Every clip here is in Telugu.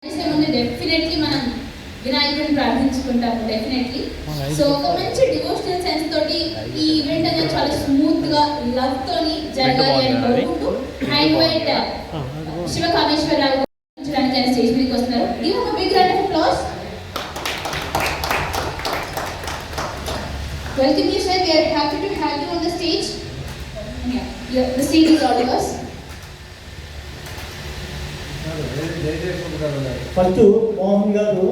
డెఫినెట్లీ మనం వినాయకుడిని ప్రార్థించుకుంటాము డెఫినెట్లీ. సో ఒక మంచి డివోషనల్ సెన్స్ తోటి ఈ ఈవెంట్ అనేది చాలా స్మూత్ గా లవ్ తోని జరగాలి అని కోరుకుంటూ ఐ ఇన్వైట్ శివకామేశ్వరరావు ఆయన స్టేజ్ మీదకి వస్తున్నారు. Give him a big round of applause. Welcome you sir, we are happy to have you on the stage. Yeah, the stage is all yours. First Mohan గారు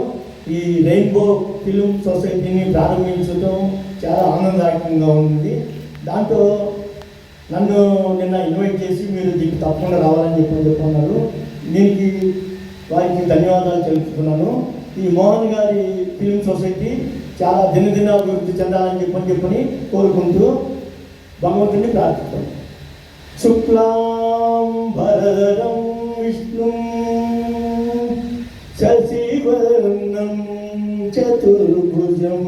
ఈ రెయిన్బో ఫిలిం సొసైటీని ప్రారంభించడం చాలా ఆనందదాయకంగా ఉంది. దాంట్లో నన్ను నిన్న ఇన్వైట్ చేసి మీరు దీనికి తప్పకుండా రావాలని చెప్పన్నారు. దీనికి వారికి ధన్యవాదాలు తెలుపుతున్నాను. ఈ మోహన్ గారి ఫిలిం సొసైటీ చాలా దినదిన అభివృద్ధి చెందాలని చెప్పని కోరుకుంటూ భగవంతుని ప్రార్థిస్తాం. శుక్లాం భరధరం విష్ణు శశివర్ణం చతుర్భుజం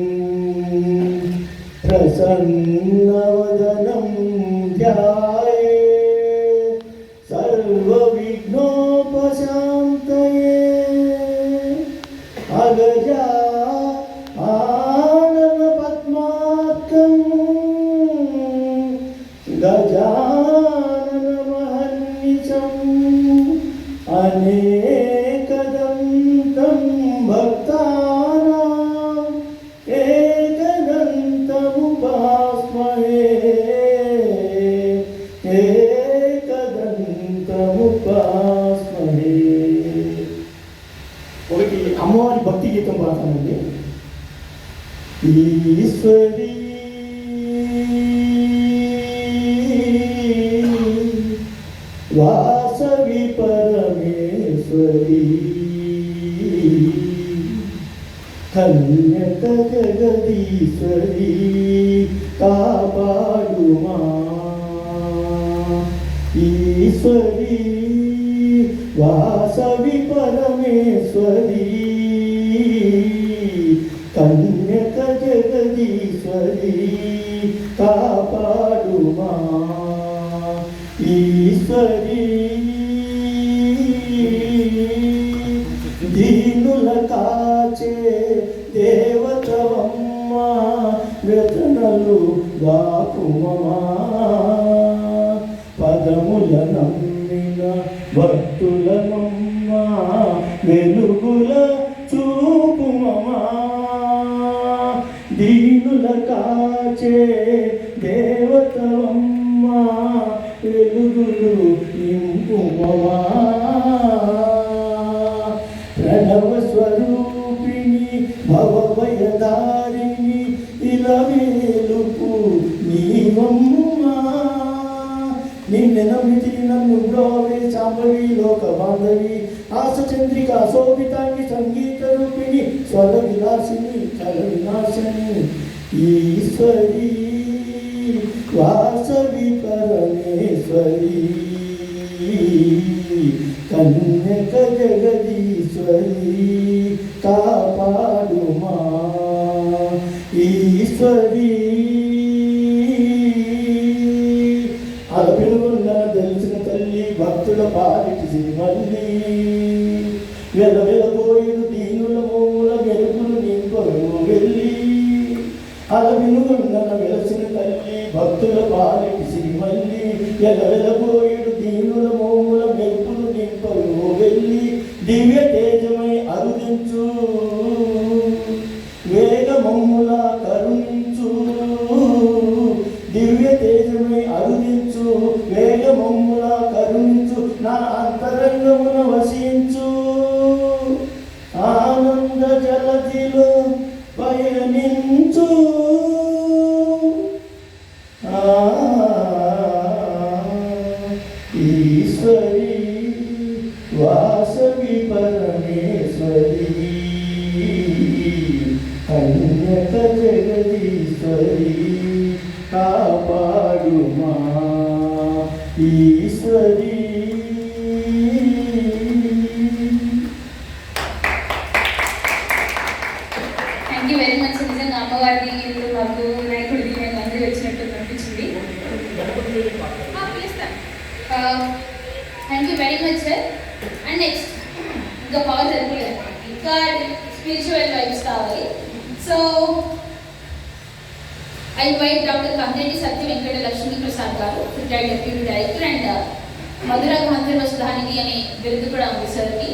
ప్రసన్నవదనం ధ్యాయే సర్వవిఘ్నోపశాంతయే అగజా ఆనన పద్మార్కం గజానన మహర్నిశం అనేకదంతం భక్తానాం ఏకదంతముపాస్మహే ఏకదంతముపాస్మహే. ఒకటి అమ్మవారి భక్తి గీతం పాడతానండి. ఈశ్వరీ వాసవి పరమేశ్వరీ కన్యక జగదీశ్వరీ కాపాడుమా. ఈశ్వరీ వాసవి పరమేశ్వరీ కన్యక జగదీశ్వరీ కాపాడుమా. ఈశ్వరీ దీనుల కాచే దేవతవమ్మ వ్యతనలు వాపుమమా. పదముల నమ్మిన భక్తులమమ్మ వెలుగుల చూపుమమా. దీనుల కాచే దేవతవమ్మ వెలుగులు నింపుమమా. ప్రణవ స్వరూపిణి భవభయదారిణి ఇలవేలుపు నీవమ్మా. నిన్ను నమ్మితి నన్ను బ్రోవే శాంభవి లోక బాంధవి ఆశ చంద్రిక శోభితాంగి సంగీత రూపిణి స్వర విలాసిని కల వినాశిని. ఈశ్వరీ వాసవి పరమేశ్వరీ కన్యక జగదీశ్వరీ కాపాడుమా. ఈశ్వరీ అలపినుగుండన తెలిసిన తల్లి భక్తుల పాలిటి శ్రీమల్లి వెలవెలబోయిన దీనుల మూల మెరుగులు నింపరు వెళ్ళి. అలవినుగుండన వెలసిన తల్లి భక్తుల పాలిటి శ్రీమల్లి వెలవెలబోయిడు దీనుల మూల మెరుగులు నింపరు వెళ్ళి. దివ్య తేజమై అరుదించు వేగమమ్ముల కరుణించు. దివ్య తేజమై అరుదించు వేగమమ్ముల కరుణించు. నా అంతరంగమున వసించు ఆనంద జలధిలో పయనించు. ఈశ్వరీ వాసవి పరమేశ్వరీ కన్యక జగదీశ్వరీ కాపాడుమా. Eswari thank you very much. నిజంగా అమ్మవారిని మాకు వినాయకుడికి మేము అందరూ వచ్చినట్టు అనిపించింది. Thank you very much sir. And next ఇంకా పవర్ కాల్ సరిపోలేదు, ఇంకా స్పిరిచువల్ వైబ్స్ కావాలి. So I invite doctor Kandeti సత్య వెంకట లక్ష్మీ ప్రసాద్ గారు, రిటైర్డ్ డెప్యూటీ డైరెక్టర్, అండ్ మధుర గాంధర్వ సుధానిధి అనే బిరుదు కూడా ఉంది సార్కి.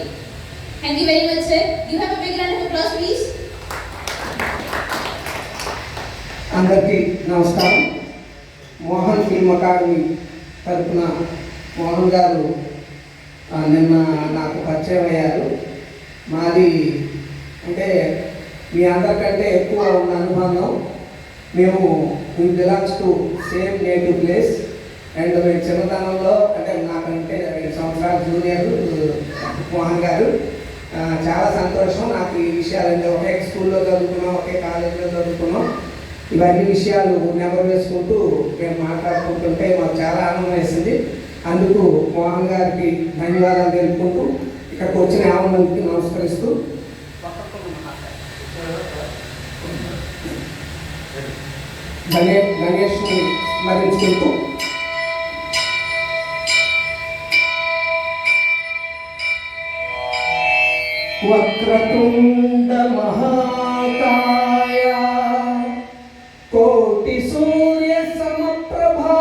Thank you very much sir. You have a big round of applause please. అందరికీ నమస్కారం. మోహన్ ఫిల్మ్ అకాడమీ తరఫున మోహన్ గారు నిన్న నాకు పరిచయం అయ్యారు. మాది అంటే మీ అందరికంటే ఎక్కువ ఉన్న అనుబంధం. మేము belongs to same native place. And మేము చిన్నతనంలో అంటే నాకంటే 2 సంవత్సరాలు జూనియర్ మోహన్ గారు. చాలా సంతోషం. నాకు ఈ విషయాలన్నీ ఒకే స్కూల్లో చదువుకున్నాం, ఒకే కాలేజీలో చదువుకున్నాం. ఇవన్నీ విషయాలు నెమరు వేసుకుంటూ మేము మాట్లాడుకుంటుంటే మాకు చాలా ఆనందం వేసింది. అందుకు మోహన్ గారికి ధన్యవాదాలు తెలుపుకుంటూ ఇక్కడికి వచ్చిన 50 మందికి నమస్కరిస్తూ గణేష్ని స్మరించుకుంటూ వక్రతుండ మహాకాయ కోటి సూర్య సమప్రభా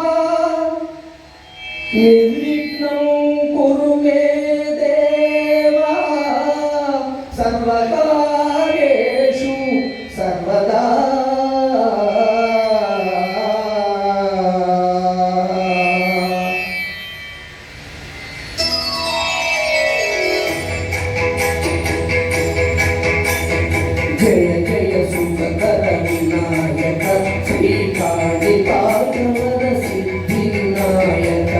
నిర్విఘ్నం కురు మే దేవా సర్వకార్యేషు సర్వదా. జయ జయ సుందర వినాయక శ్రీకాళికాగమన సిద్ధి వినాయక.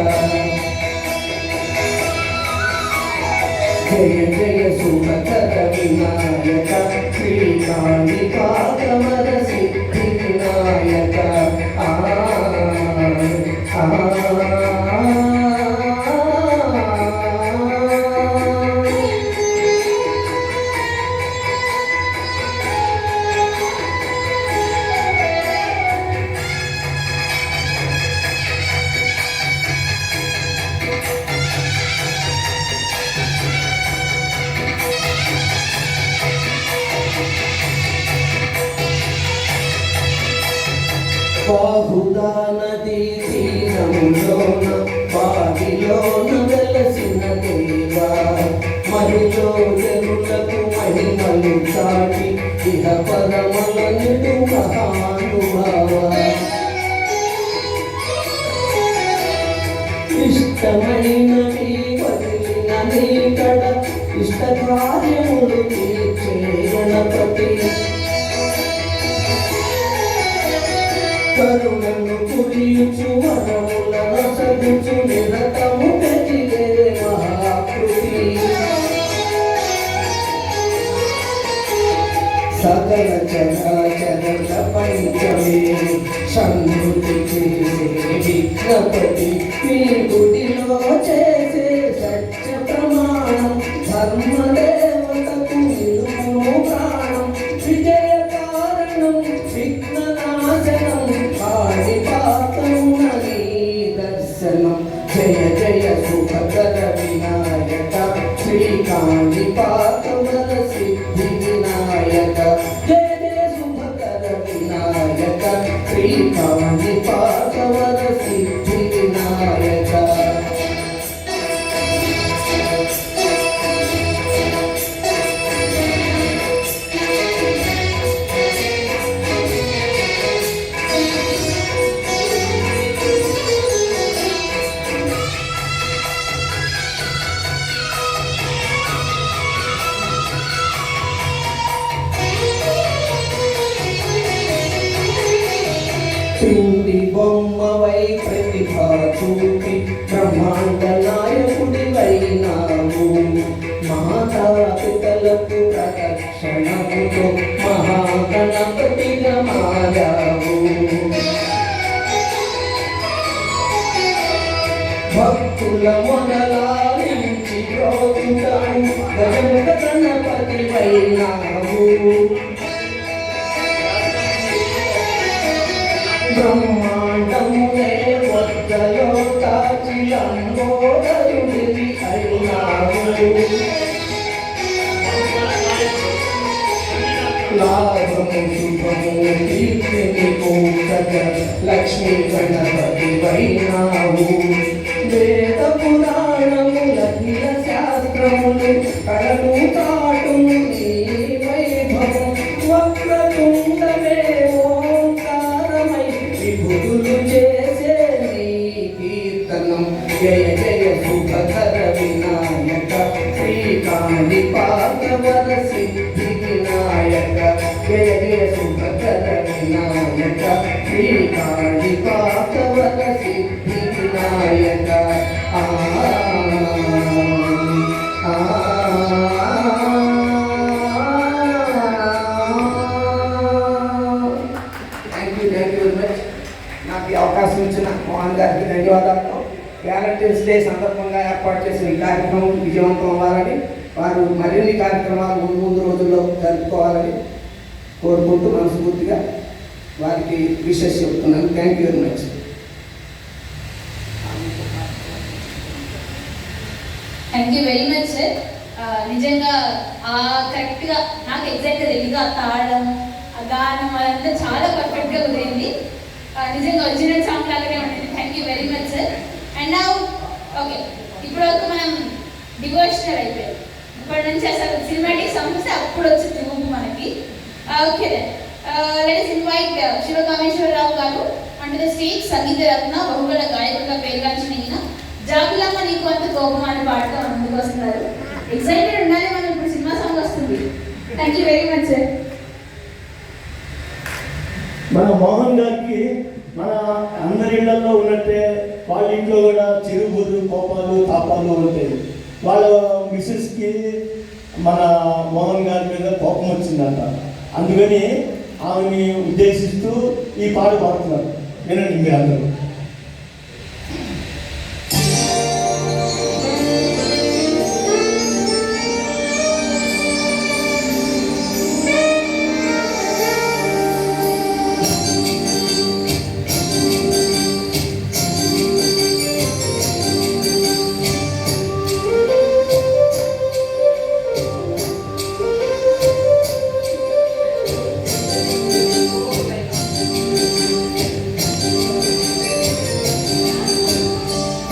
జయ జయ సుందర వినాయక శ్రీకాళికాగమన సిద్ధి వినాయక. బాహుదా నదీ తీరములోన బావిలోన వెలసిన దేవా మహిలో జనులకు మహిమలు చాటి ఇహ పరమల నిడు మహానుభావ. ఇష్టమైనవి వదిలిన నీకడ ఇష్ట కార్యములు తీర్చే గణపతి. కరుణను కురియుచు వరములను సగుచు నిరతము పెరిగే మహాకృతి. సకల చరాచర పంచమే సంగృతి చేసే విఘ్నపతి. మీ గుడిలో చేసే సత్య ప్రమాణం ధర్మదేవతకు నిలుపును ప్రాణం. విజయ కారణం విఘ్ననాశనం కాళిపాతమునని దర్శనం. జయ జయ సుభద్ర వినాయక శ్రీకాళిపాతమున సిద్ధి వినాయక. జయ జయ సుభద్ర వినాయక శ్రీకాళిపాతమున సిద్ధి వినాయక. పిండి బొమ్మవై ప్రతిభా చూపి బ్రహ్మాండ నాయకుడివైనావు. మాతా పితలకు ప్రదక్షిణముతో మహాగణపతిగా మారావు. భక్తుల మొదలారించి ప్రోచుతావు గజముఖ గణపతివైనావు. బ్రహ్మాండమునే వద్దలో తాచి లంబోదరుడివి అయినావు. లాభము శుభము కీర్తిని కోసక లక్ష్మీ గణపతి వైనావు వేద పురాణముల శాస్త్రములు కళలు తాటును నీ వైభవం వక్రతుండమే ఓంకారమై విభుతులు చేసే నీ కీర్తనం జయ జయ సుభద్ర వినాయక శ్రీకాళి పార్వర సిద్ధి వినాయక జయ జయ సుభద్ర వినాయక శ్రీకాళి పార్వర సిద్ధి Vinayaka thank you very much. నాకు ఈ అవకాశం ఇచ్చిన మోహన్ గారికి ధన్యవాదాలు. వ్యాలంటైన్స్ డే సందర్భంగా ఏర్పాటు చేసిన ఈ కార్యక్రమం విజయవంతం అవ్వాలని, వారు మరిన్ని కార్యక్రమాలు ముందు రోజుల్లో జరుపుకోవాలని కోరుకుంటూ మనస్ఫూర్తిగా వారికి విషెస్ చెప్తున్నాను. Thank you very much. Thank you very much sir. నిజంగా కరెక్ట్గా నాకు ఎగ్జాక్ట్గా తెలియదు ఆ తాళం ఆ గానం అదంతా చాలా పర్ఫెక్ట్గా కుదిరింది. నిజంగా ఒరిజినల్ సాంగ్ లాగానే ఉంటుంది. Thank you very much sir. And okay, ఇప్పుడు వరకు మనం డివోషనల్ అయిపోయింది. ఇప్పటి నుంచి అసలు సినిమాటిక్ సాంగ్స్ అప్పుడు వచ్చింది ఊపు మనకి. ఓకే లెట్స్ ఇన్వైట్ శివకామేశ్వరరావు గారు అండ్ ద స్టేజ్. సంగీత రత్న బహుళ గాయకుడిగా పేరుగాంచిన ఈయన జాబులమ్మ నీకు అంత కోపం అని పాడుతూ ముందుకు వస్తున్నారు. ఎక్సైటెడ్ ఉండాలి మనం, ఇప్పుడు సినిమా సాంగ్ వస్తుంది. Thank you very much sir. మన మోహన్ గారికి మన అందరి ఇళ్లలో ఉన్నట్టే వాళ్ళ ఇంట్లో కూడా చిరుగులు కోపాలు తాపాలు ఉంటాయి. వాళ్ళ మిస్సెస్కి మన మోహన్ గారి మీద కోపం వచ్చిందంట. అందుకని ఆమెని ఉద్దేశిస్తూ ఈ పాట పాడుతున్నారు. వినండి మీరు అందరూ.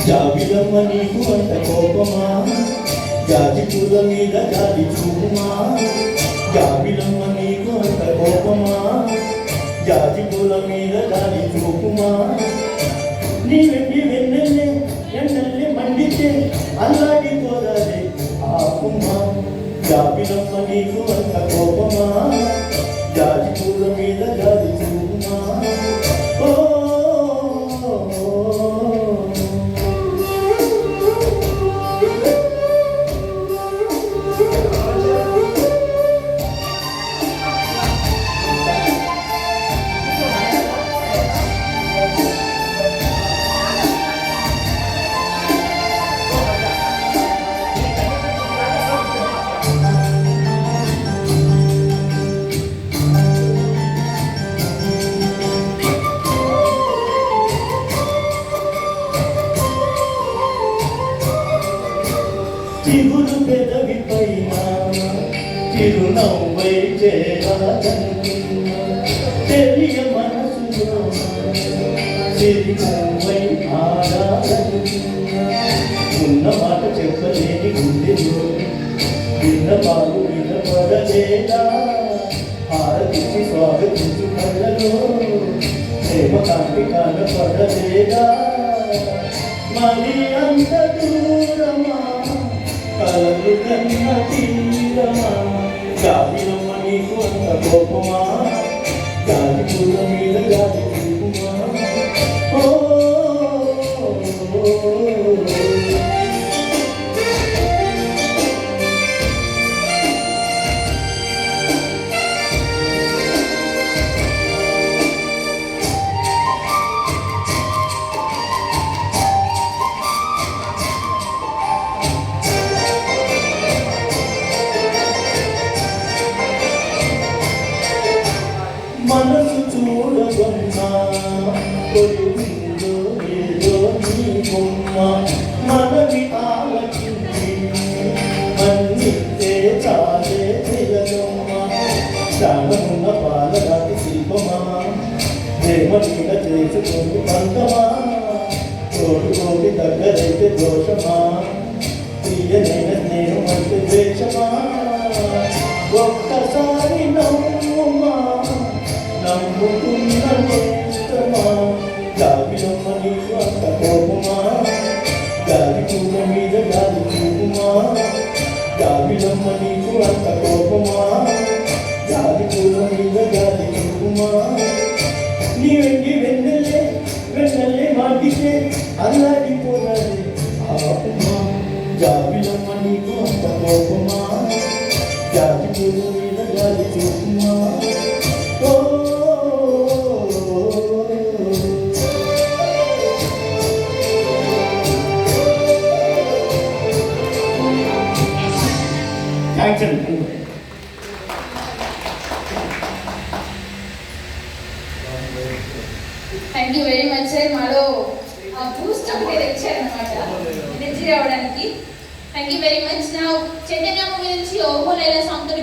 జాబిలమ్మ నీకు అంత కోపమా, జాజి పూల మీద జాలి చూపుమా. జాబిలమ్మ నీకు అంత కోపమా, జాజి పూల మీద జాలి చూపుమా. నీ వెండి వెన్నెల్లే ఎండల్ని మండితే అల్లాడి పోదాలే ఆకుమా. జాబిలమ్మ నీకు అంత కోపమా, జాజి పూల మీద జాలి చూపుమా. ఓ చిగురు పెదవి పైన చిరునవ్వై చేరాలనుకున్నా. తెలియ మనసులో చిరునవ్వై ఆడాలనుకున్నా. ఉన్న మాట చెప్పలేని గుండెలో విన్న పాలు వినపడలేదా. హారతికి స్వాగతించు కళ్ళలో ప్రేమ కాంతి కనపడలేదా. మరి అంత దూరమా కలలు కన్న తీరమా. జాబిలమ్మ నీకు అంత కోపమా, జాతి పూల మీద జాతి చూపుమా. ఓ మనసు చూడగొన్నా కొడుకుందో ఏదో నీ బొమ్మ. మనవి ఆలకించి మన్నితే చాలే తిలగమ్మ. ప్రాణమున్న పాలరాతి శిల్పమా ప్రేమ నీడ చేసుకుంటూ పంతమా తోడుకోటి దగ్గరైతే దోషమా ప్రియనైన స్నేహం అంటే ద్వేషమా ఒక్కసారి నవ్వుమా నమ్ముకున్న నేస్తమా గాలిలమ్మ నీకు అంత కోపమా గాలి పూల మీద గాలి చూపుమా గాలిలమ్మ నీకు అంత కోపమా గాలి పూల మీద గాలి చూపుమా నీ వెండి వెన్నెలే వెన్నెలే మాటికే అల్లాడిపోనది ఆపుమా గాలిలమ్మ నీకు అంత కోపమా గాలి పూల మీద గాలి చూపుమా ఓ థ్యాంక్స్ అండి. Thank you very much sir. మాలో ఆ బూస్ట్ ఒకటి తెచ్చారనమాట ఎనర్జీ రావడానికి. Thank you very much. నా చైతన్య మూవీ నుంచి ఓహో లైలా సాంగ్తో